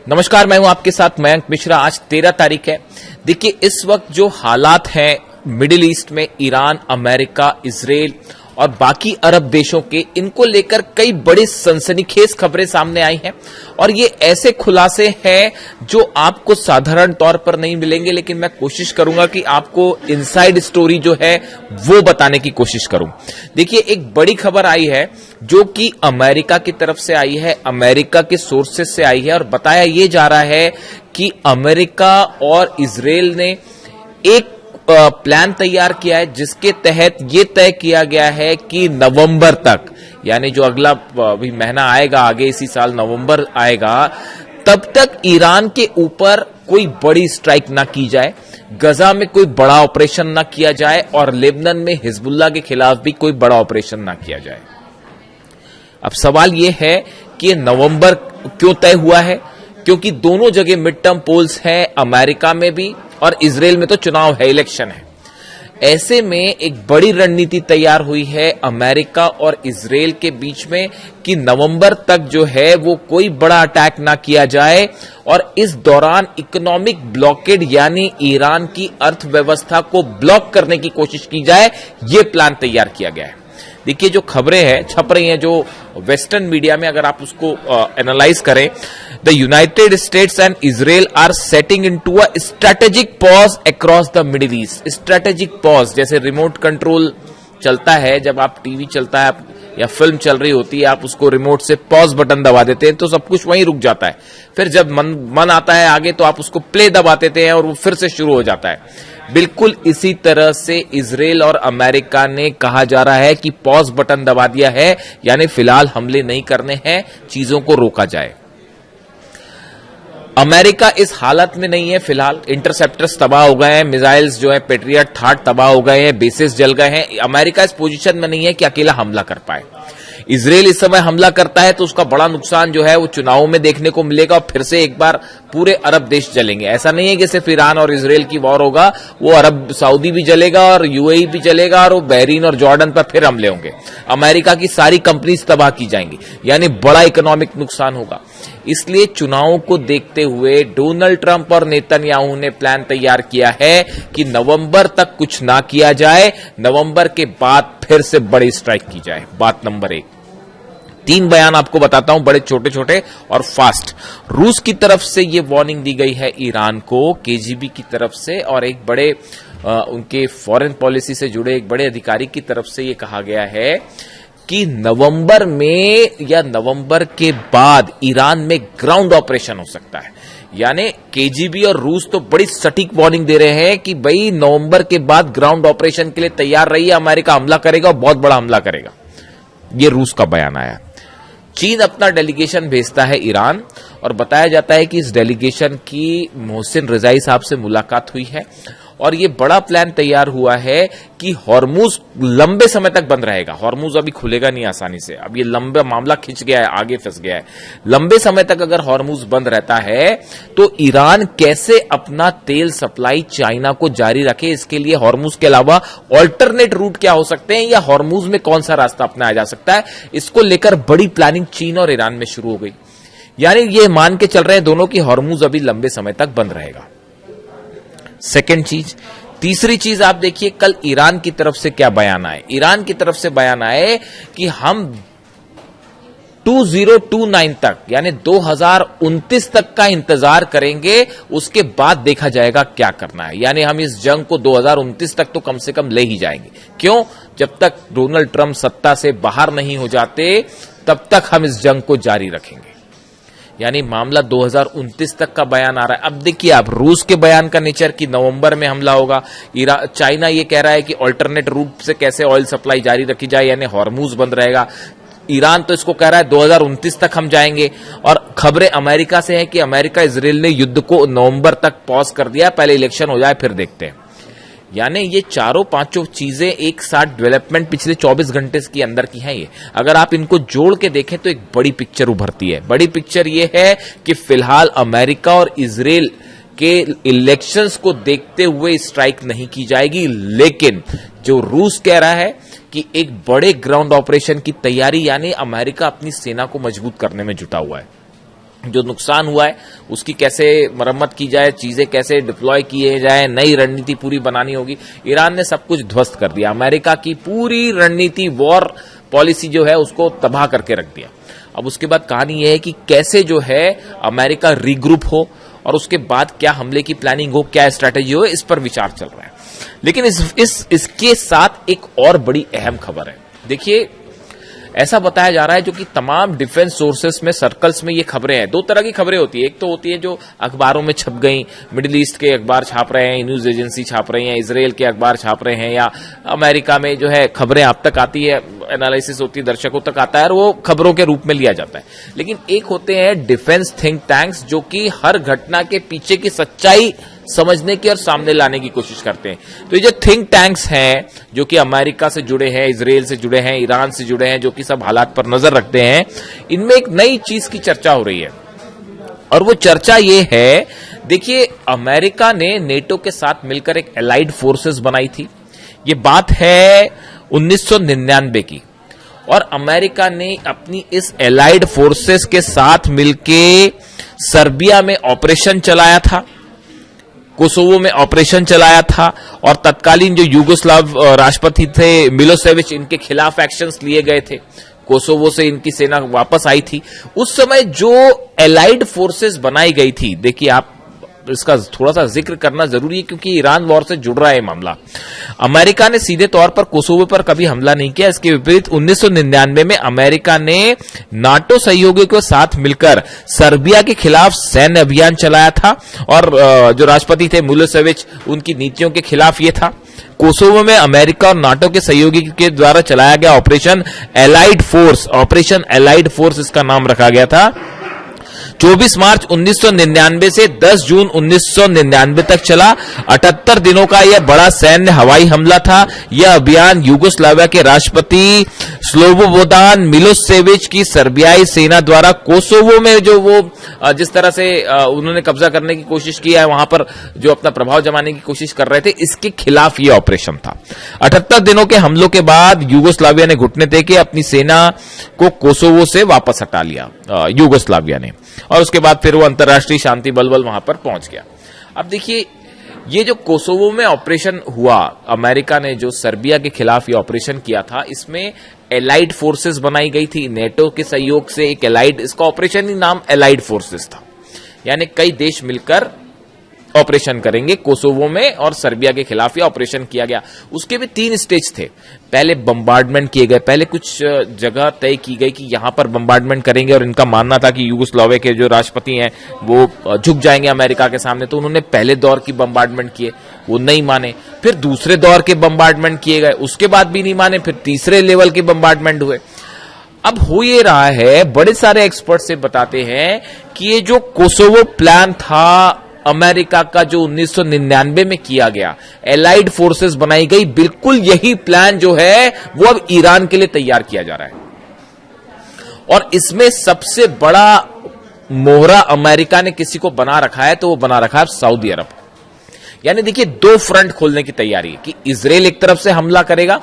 नमस्कार, मैं हूं आपके साथ मयंक मिश्रा। आज 13 तारीख है। देखिए, इस वक्त जो हालात हैं मिडिल ईस्ट में, ईरान, अमेरिका, इजराइल और बाकी अरब देशों के, इनको लेकर कई बड़ी सनसनीखेज खबरें सामने आई हैं और ये ऐसे खुलासे हैं जो आपको साधारण तौर पर नहीं मिलेंगे, लेकिन मैं कोशिश करूंगा कि आपको इनसाइड स्टोरी जो है वो बताने की कोशिश करूं। देखिए, एक बड़ी खबर आई है जो कि अमेरिका की तरफ से आई है, अमेरिका के सोर्सेज से आई है और बताया ये जा रहा है कि अमेरिका और इजराइल ने एक प्लान तैयार किया है जिसके तहत यह तय किया गया है कि नवंबर तक, यानी जो अगला अभी महीना आएगा, आगे इसी साल नवंबर आएगा, तब तक ईरान के ऊपर कोई बड़ी स्ट्राइक ना की जाए, गजा में कोई बड़ा ऑपरेशन ना किया जाए और लेबनान में हिजबुल्लाह के खिलाफ भी कोई बड़ा ऑपरेशन ना किया जाए। अब सवाल यह है कि नवंबर क्यों तय हुआ है? क्योंकि दोनों जगह मिड टर्म पोल्स हैं, अमेरिका में भी और इजराइल में तो चुनाव है, इलेक्शन है। ऐसे में एक बड़ी रणनीति तैयार हुई है अमेरिका और इजराइल के बीच में कि नवंबर तक जो है वो कोई बड़ा अटैक ना किया जाए और इस दौरान इकोनॉमिक ब्लॉकेड यानी ईरान की अर्थव्यवस्था को ब्लॉक करने की कोशिश की जाए। ये प्लान तैयार किया गया है। देखिए, जो खबरें हैं छप रही हैं जो वेस्टर्न मीडिया में, अगर आप उसको एनालाइज करें, the United States and Israel are setting into a strategic pause across the Middle East. Strategic pause, जैसे रिमोट कंट्रोल चलता है, जब आप टीवी चलता है या फिल्म चल रही होती है, आप उसको रिमोट से पॉज बटन दबा देते हैं तो सब कुछ वहीं रुक जाता है। फिर जब मन आता है आगे तो आप उसको प्ले दबा देते हैं और वो फिर से शुरू हो जाता है। बिल्कुल इसी तरह से इजराइल और अमेरिका ने कहा जा रहा है कि पॉज बटन दबा दिया है, यानी फिलहाल हमले नहीं करने हैं, चीजों को रोका जाए। अमेरिका इस हालत में नहीं है फिलहाल। इंटरसेप्टर्स तबाह हो गए हैं, मिसाइल्स जो है पेट्रियट थाट तबाह हो गए हैं, बेसिस जल गए हैं। अमेरिका इस पोजीशन में नहीं है कि अकेला हमला कर पाए। इजराइल इस समय हमला करता है तो उसका बड़ा नुकसान जो है वो चुनावों में देखने को मिलेगा और फिर से एक बार पूरे अरब देश जलेंगे। ऐसा नहीं है कि सिर्फ ईरान और इजराइल की वॉर होगा, वो अरब सऊदी भी जलेगा और यूएई भी जलेगा और वो बहरीन और जॉर्डन पर फिर हमले होंगे। अमेरिका की सारी कंपनीज तबाह की जाएंगी, यानी बड़ा इकोनॉमिक नुकसान होगा। इसलिए चुनावों को देखते हुए डोनाल्ड ट्रंप और नेतन्याहू ने प्लान तैयार किया है कि नवंबर तक कुछ ना किया जाए, नवंबर के बाद फिर से बड़ी स्ट्राइक की जाए। बात नंबर 1। 3 बयान आपको बताता हूं, बड़े छोटे छोटे और फास्ट। रूस की तरफ से यह वार्निंग दी गई है ईरान को, केजीबी की तरफ से, और एक बड़े उनके फॉरेन पॉलिसी से जुड़े एक बड़े अधिकारी की तरफ से यह कहा गया है कि नवंबर में या नवंबर के बाद ईरान में ग्राउंड ऑपरेशन हो सकता है। यानी केजीबी और रूस तो बड़ी सटीक वार्निंग दे रहे हैं कि भाई नवंबर के बाद ग्राउंड ऑपरेशन के लिए तैयार रहिए, अमेरिका हमला करेगा और बहुत बड़ा हमला करेगा। यह रूस का बयान आया। चीन अपना डेलीगेशन भेजता है ईरान और बताया जाता है कि इस डेलीगेशन की मोहसिन रजाई साहब से मुलाकात हुई है और ये बड़ा प्लान तैयार हुआ है कि हॉर्मुज लंबे समय तक बंद रहेगा। हॉर्मुज अभी खुलेगा नहीं आसानी से, अब ये लंबा मामला खिंच गया है, आगे फंस गया है। लंबे समय तक अगर हॉर्मुज बंद रहता है तो ईरान कैसे अपना तेल सप्लाई चाइना को जारी रखे, इसके लिए हॉर्मुज के अलावा ऑल्टरनेट रूट क्या हो सकते हैं या हॉर्मुज में कौन सा रास्ता अपनाया जा सकता है, इसको लेकर बड़ी प्लानिंग चीन और ईरान में शुरू हो गई। यानी ये मान के चल रहे हैं दोनों की हॉर्मुज अभी लंबे समय तक बंद रहेगा। सेकेंड चीज। तीसरी चीज आप देखिए, कल ईरान की तरफ से क्या बयान आए। ईरान की तरफ से बयान आए कि हम 2029 तक यानी 2029 तक का इंतजार करेंगे, उसके बाद देखा जाएगा क्या करना है। यानी हम इस जंग को 2029 तक तो कम से कम ले ही जाएंगे। क्यों? जब तक डोनाल्ड ट्रंप सत्ता से बाहर नहीं हो जाते तब तक हम इस जंग को जारी रखेंगे। यानी मामला 2029 तक का बयान आ रहा है। अब देखिए आप, रूस के बयान का नेचर कि नवंबर में हमला होगा, चाइना ये कह रहा है कि अल्टरनेट रूट से कैसे ऑयल सप्लाई जारी रखी जाए, यानी हॉर्मुज बंद रहेगा। ईरान तो इसको कह रहा है 2029 तक हम जाएंगे। और खबरें अमेरिका से हैं कि अमेरिका इजराइल ने युद्ध को नवंबर तक पॉज कर दिया, पहले इलेक्शन हो जाए फिर देखते हैं। यानी ये चारों पांचों चीजें एक साथ डेवलपमेंट पिछले 24 घंटे के अंदर की हैं। ये अगर आप इनको जोड़ के देखें तो एक बड़ी पिक्चर उभरती है। बड़ी पिक्चर ये है कि फिलहाल अमेरिका और इजराइल के इलेक्शंस को देखते हुए स्ट्राइक नहीं की जाएगी, लेकिन जो रूस कह रहा है कि एक बड़े ग्राउंड ऑपरेशन की तैयारी, यानी अमेरिका अपनी सेना को मजबूत करने में जुटा हुआ है। जो नुकसान हुआ है उसकी कैसे मरम्मत की जाए, चीजें कैसे डिप्लॉय किए जाए, नई रणनीति पूरी बनानी होगी। ईरान ने सब कुछ ध्वस्त कर दिया, अमेरिका की पूरी रणनीति, वॉर पॉलिसी जो है उसको तबाह करके रख दिया। अब उसके बाद कहानी यह है कि कैसे जो है अमेरिका रीग्रुप हो और उसके बाद क्या हमले की प्लानिंग हो, क्या स्ट्रैटेजी हो, इस पर विचार चल रहा है। लेकिन इसके साथ एक और बड़ी अहम खबर है। देखिए, ऐसा बताया जा रहा है, जो कि तमाम डिफेंस सोर्सेस में, सर्कल्स में ये खबरें हैं। दो तरह की खबरें होती है, एक तो होती है जो अखबारों में छप गई, मिडिल ईस्ट के अखबार छाप रहे हैं, न्यूज एजेंसी छाप रही हैं, इजराइल के अखबार छाप रहे हैं, या अमेरिका में जो है खबरें आप तक आती है, एनालिसिस होती है, दर्शकों तक आता है और वो खबरों के रूप में लिया जाता है। लेकिन एक होते हैं डिफेंस थिंक टैंक्स, जो कि हर घटना के पीछे की सच्चाई समझने की और सामने लाने की कोशिश करते हैं। तो ये जो थिंक टैंक्स हैं, जो कि अमेरिका से जुड़े हैं, इजराइल से जुड़े हैं, ईरान से जुड़े हैं, जो कि सब हालात पर नजर रखते हैं, इनमें एक नई चीज की चर्चा हो रही है। और वो चर्चा ये है, देखिए, अमेरिका ने नेटो के साथ मिलकर एक एलाइड फोर्सेस बनाई थी। ये बात है 1999 की, और अमेरिका ने अपनी इस एलाइड फोर्सेस के साथ मिलके सर्बिया में ऑपरेशन चलाया था, कोसोवो में ऑपरेशन चलाया था, और तत्कालीन जो यूगोस्लाव राष्ट्रपति थे मिलोसेविच, इनके खिलाफ एक्शंस लिए गए थे। कोसोवो से इनकी सेना वापस आई थी। उस समय जो एलाइड फोर्सेस बनाई गई थी, देखिए आप इसका थोड़ा सा जिक्र करना जरूरी है क्योंकि ईरान वॉर से जुड़ रहा है मामला। अमेरिका ने सीधे तौर पर कोसोवो पर कभी हमला नहीं किया। इसके विपरीत 1999 में अमेरिका ने नाटो सहयोगियों के साथ मिलकर सर्बिया के खिलाफ सैन्य अभियान चलाया था, और जो राष्ट्रपति थे मिलोसेविच, उनकी नीतियों के खिलाफ ये था। कोसोवो में अमेरिका और नाटो के सहयोगी के द्वारा चलाया गया ऑपरेशन एलाइड फोर्स इसका नाम रखा गया था। 24 मार्च 1999 से 10 जून 1999 तक चला। 78 दिनों का यह बड़ा सैन्य हवाई हमला था। यह अभियान यूगोस्लाविया के राष्ट्रपति स्लोबोदान मिलोसेविच की सर्बियाई सेना द्वारा कोसोवो में जो वो जिस तरह से उन्होंने कब्जा करने की कोशिश की है, वहां पर जो अपना प्रभाव जमाने की कोशिश कर रहे थे, इसके खिलाफ यह ऑपरेशन था। 78 दिनों के हमलों के बाद यूगोस्लाविया ने घुटने टेके अपनी सेना को कोसोवो से वापस हटा लिया यूगोस्लाविया ने, और उसके बाद फिर वो अंतर्राष्ट्रीय शांति बल वहां पर पहुंच गया। अब देखिए, ये जो कोसोवो में ऑपरेशन हुआ, अमेरिका ने जो सर्बिया के खिलाफ ये ऑपरेशन किया था, इसमें एलाइड फोर्सेस बनाई गई थी नेटो के सहयोग से। एक एलाइड, इसका ऑपरेशन ही नाम एलाइड फोर्सेस था, यानी कई देश मिलकर ऑपरेशन करेंगे कोसोवो में, और सर्बिया के खिलाफ यह ऑपरेशन किया गया। उसके भी 3 स्टेज थे। पहले बम्बार्डमेंट किए गए, पहले कुछ जगह तय की गई कि यहां पर बम्बार्डमेंट करेंगे, और इनका मानना था कि यूगोस्लाविया के जो राष्ट्रपति हैं वो झुक जाएंगे अमेरिका के सामने, तो उन्होंने पहले दौर की बम्बार्डमेंट किए, वो नहीं माने। फिर दूसरे दौर के बम्बार्डमेंट किए गए, उसके बाद भी नहीं माने। फिर तीसरे लेवल के बम्बार्डमेंट हुए। अब हो ये रहा है, बड़े सारे एक्सपर्ट से बताते हैं कि ये जो कोसोवो प्लान था अमेरिका का, जो 1999 में किया गया, एलाइड फोर्सेस बनाई गई, बिल्कुल यही प्लान जो है वो अब ईरान के लिए तैयार किया जा रहा है। और इसमें सबसे बड़ा मोहरा अमेरिका ने किसी को बना रखा है, तो वो बना रखा है सऊदी अरब। यानी देखिए, 2 फ्रंट खोलने की तैयारी है कि इजराइल एक तरफ से हमला करेगा,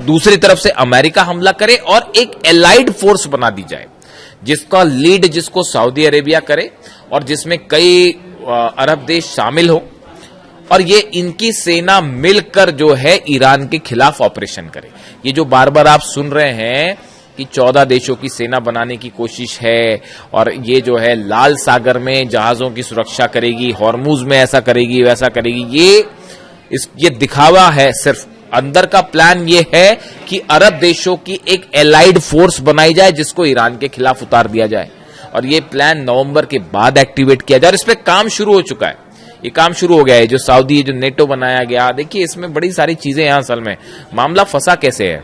दूसरी तरफ से अमेरिका हमला करे, और एक एलाइड फोर्स बना दी जाए जिसका लीड, जिसको सऊदी अरेबिया करे, और जिसमें कई अरब देश शामिल हो, और ये इनकी सेना मिलकर जो है ईरान के खिलाफ ऑपरेशन करे। ये जो बार बार आप सुन रहे हैं कि 14 देशों की सेना बनाने की कोशिश है, और ये जो है लाल सागर में जहाजों की सुरक्षा करेगी, हॉर्मुज में ऐसा करेगी, वैसा करेगी, ये दिखावा है सिर्फ। अंदर का प्लान ये है कि अरब देशों की एक एलाइड फोर्स बनाई जाए जिसको ईरान के खिलाफ उतार दिया जाए, और ये प्लान नवंबर के बाद एक्टिवेट किया जाए। और इस पे काम शुरू हो चुका है, ये काम शुरू हो गया है। जो सऊदी, जो नेटो बनाया गया, देखिए इसमें बड़ी सारी चीजें हैं। असल में मामला फंसा कैसे है,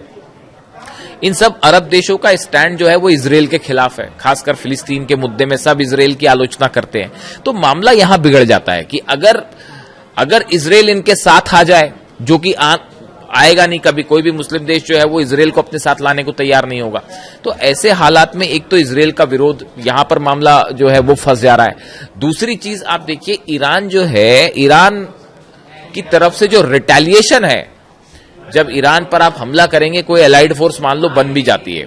इन सब अरब देशों का स्टैंड जो है वो इजराइल के खिलाफ है, खासकर फिलिस्तीन के मुद्दे में सब इजराइल की आलोचना करते हैं। तो मामला यहां बिगड़ जाता है कि अगर इजराइल इनके साथ आ जाए, जो कि आएगा नहीं कभी, कोई भी मुस्लिम देश जो है वो इजराइल को अपने साथ लाने को तैयार नहीं होगा, तो ऐसे हालात में एक तो इजराइल का विरोध, यहां पर मामला जो है वो फंस जा रहा है। दूसरी चीज आप देखिए, ईरान जो है, ईरान की तरफ से जो रिटेलिएशन है, जब ईरान पर आप हमला करेंगे, कोई एलाइड फोर्स मान लो बन भी जाती है,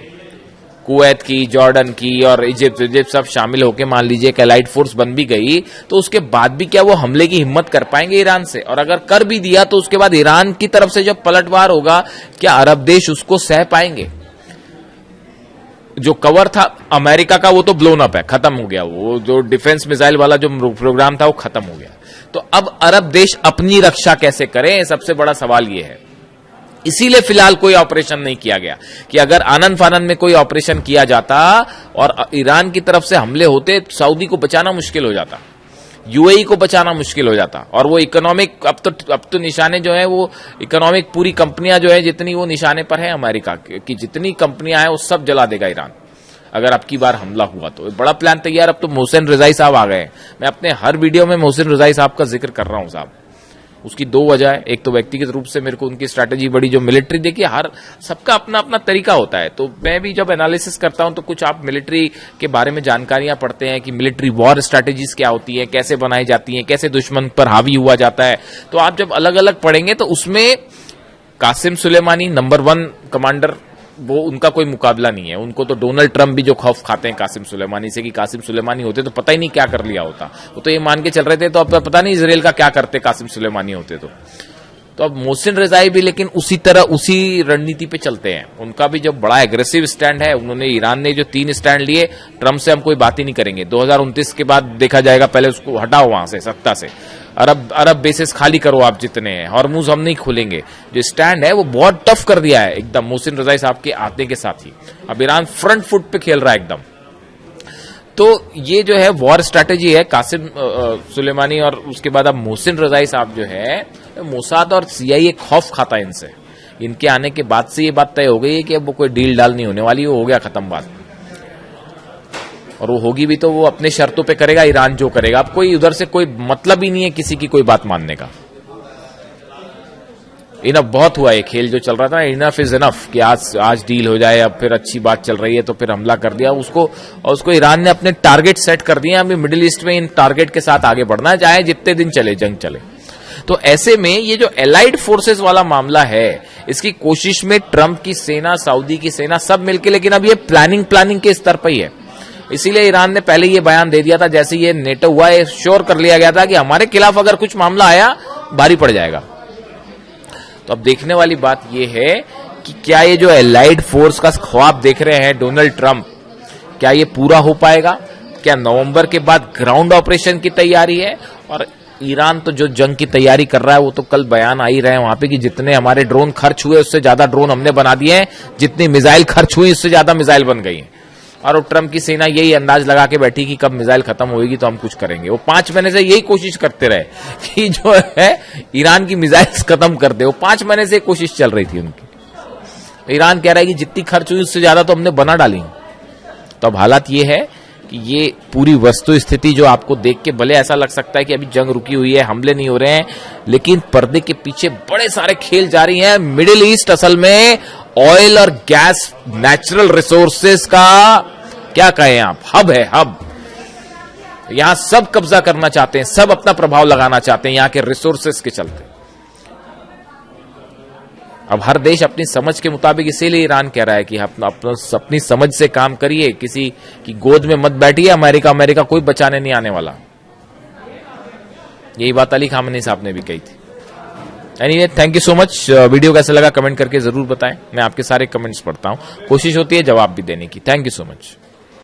कुवैत की, जॉर्डन की और इजिप्ट सब शामिल होकर मान लीजिए एक एलाइड फोर्स बन भी गई, तो उसके बाद भी क्या वो हमले की हिम्मत कर पाएंगे ईरान से? और अगर कर भी दिया तो उसके बाद ईरान की तरफ से जब पलटवार होगा, क्या अरब देश उसको सह पाएंगे? जो कवर था अमेरिका का वो तो ब्लोन अप है, खत्म हो गया। वो जो डिफेंस मिसाइल वाला जो प्रोग्राम था वो खत्म हो गया। तो अब अरब देश अपनी रक्षा कैसे करें, सबसे बड़ा सवाल ये है। इसीलिए फिलहाल कोई ऑपरेशन नहीं किया गया कि अगर आनंद फानंद में कोई ऑपरेशन किया जाता और ईरान की तरफ से हमले होते, सऊदी को बचाना मुश्किल हो जाता, यूएई को बचाना मुश्किल हो जाता। और वो इकोनॉमिक अब तो निशाने जो है वो इकोनॉमिक पूरी कंपनियां जो है जितनी वो निशाने पर है अमेरिका की जितनी कंपनियां हैं वो सब जला देगा ईरान अगर अब की बार हमला हुआ तो। बड़ा प्लान तैयार। अब तो मोहसिन रजाई साहब आ गए। मैं अपने हर वीडियो में मोहसिन रजाई साहब का जिक्र कर रहा हूं साहब। उसकी दो वजह है, एक तो व्यक्तिगत रूप से मेरे को उनकी स्ट्रैटेजी बड़ी, जो मिलिट्री देखिए हर सबका अपना अपना तरीका होता है। तो मैं भी जब एनालिसिस करता हूं तो कुछ आप मिलिट्री के बारे में जानकारियां पढ़ते हैं कि मिलिट्री वॉर स्ट्रैटेजीज क्या होती है, कैसे बनाई जाती हैं, कैसे दुश्मन पर हावी हुआ जाता है। तो आप जब अलग अलग पढ़ेंगे तो उसमें कासिम सुलेमानी नंबर 1 कमांडर, वो उनका कोई मुकाबला नहीं है। उनको तो डोनाल्ड ट्रंप भी जो खौफ खाते हैं कासिम सुलेमानी से कि कासिम सुलेमानी होते तो पता ही नहीं क्या कर लिया होता। वो तो ये मान के चल रहे थे तो अब पता नहीं इजराइल का क्या करते कासिम सुलेमानी होते तो अब मोहसिन रजाई भी लेकिन उसी तरह उसी रणनीति पे चलते हैं। उनका भी जो बड़ा एग्रेसिव स्टैंड है, उन्होंने ईरान ने जो 3 स्टैंड लिए, ट्रंप से हम कोई बात ही नहीं करेंगे, 2029 के बाद देखा जाएगा, पहले उसको हटाओ वहां से सत्ता से, अरब बेसिस खाली करो आप जितने हैं, हॉर्मुज हम नहीं खोलेंगे। जो स्टैंड है वो बहुत टफ कर दिया है एकदम मोहसिन रजाई साहब के आते के साथ ही। अब ईरान फ्रंट फुट पे खेल रहा है एकदम। तो ये जो है वॉर स्ट्रैटेजी है कासिम सुलेमानी और उसके बाद अब मोहसिन रजाई साहब जो है, मोसाद और सीआईए खौफ खाता है इनसे। इनके आने के बाद से ये बात तय हो गई है कि अब वो कोई डील डाल नहीं होने वाली, वो हो गया खत्म बात। और वो होगी भी तो वो अपने शर्तों पे करेगा, ईरान जो करेगा। अब कोई उधर से कोई मतलब ही नहीं है किसी की कोई बात मानने का। इनफ बहुत हुआ, ये खेल जो चल रहा था, इनफ इज इनफ कि आज डील हो जाए, अब फिर अच्छी बात चल रही है तो फिर हमला कर दिया उसको। और उसको ईरान ने अपने टारगेट सेट कर दिए। अभी मिडिल ईस्ट में इन टारगेट के साथ आगे बढ़ना है, चाहे जितने दिन चले जंग चले। तो ऐसे में ये जो एलाइड फोर्सेस वाला मामला है, इसकी कोशिश में ट्रंप की सेना, सऊदी की सेना सब मिलके, लेकिन अब ये प्लानिंग के स्तर पर ही है। इसीलिए ईरान ने पहले ये बयान दे दिया था, जैसे ये नेटो हुआ, ये श्योर कर लिया गया था कि हमारे खिलाफ अगर कुछ मामला आया भारी पड़ जाएगा। तो अब देखने वाली बात ये है कि क्या ये जो एलाइड फोर्स का ख्वाब देख रहे हैं डोनाल्ड ट्रंप, क्या ये पूरा हो पाएगा? क्या नवंबर के बाद ग्राउंड ऑपरेशन की तैयारी है? और ईरान तो जो जंग की तैयारी कर रहा है, वो तो कल बयान आ ही रहे हैं वहां पे कि जितने हमारे ड्रोन खर्च हुए उससे ज्यादा ड्रोन हमने बना दिए हैं, जितनी मिसाइल खर्च हुई उससे ज्यादा मिसाइल बन गई हैं। और ट्रंप की सेना यही अंदाज लगा के बैठी कि कब मिसाइल खत्म होगी तो हम कुछ करेंगे। वो 5 महीने से यही कोशिश करते रहे कि जो है ईरान की मिसाइल्स खत्म कर दे। वो 5 महीने से कोशिश चल रही थी उनकी। ईरान कह रहा है कि जितनी खर्च हुई उससे ज्यादा तो हमने बना डाली। तो अब हालात ये है कि ये पूरी वस्तु स्थिति जो आपको देख के भले ऐसा लग सकता है कि अभी जंग रुकी हुई है, हमले नहीं हो रहे हैं, लेकिन पर्दे के पीछे बड़े सारे खेल जारी हैं। मिडिल ईस्ट असल में ऑयल और गैस, नेचुरल रिसोर्सेस का क्या कहें आप, हब है, हब। यहां सब कब्जा करना चाहते हैं, सब अपना प्रभाव लगाना चाहते हैं यहां के रिसोर्सेस के चलते। अब हर देश अपनी समझ के मुताबिक, इसीलिए ईरान कह रहा है कि अपनी समझ से काम करिए, किसी की गोद में मत बैठिए। अमेरिका कोई बचाने नहीं आने वाला। यही बात अली खामनी साहब ने भी कही थी। Anyway, thank you so much. Video कैसा लगा कमेंट करके जरूर बताएं। मैं आपके सारे कमेंट्स पढ़ता हूं, कोशिश होती है जवाब भी देने की। Thank you so much.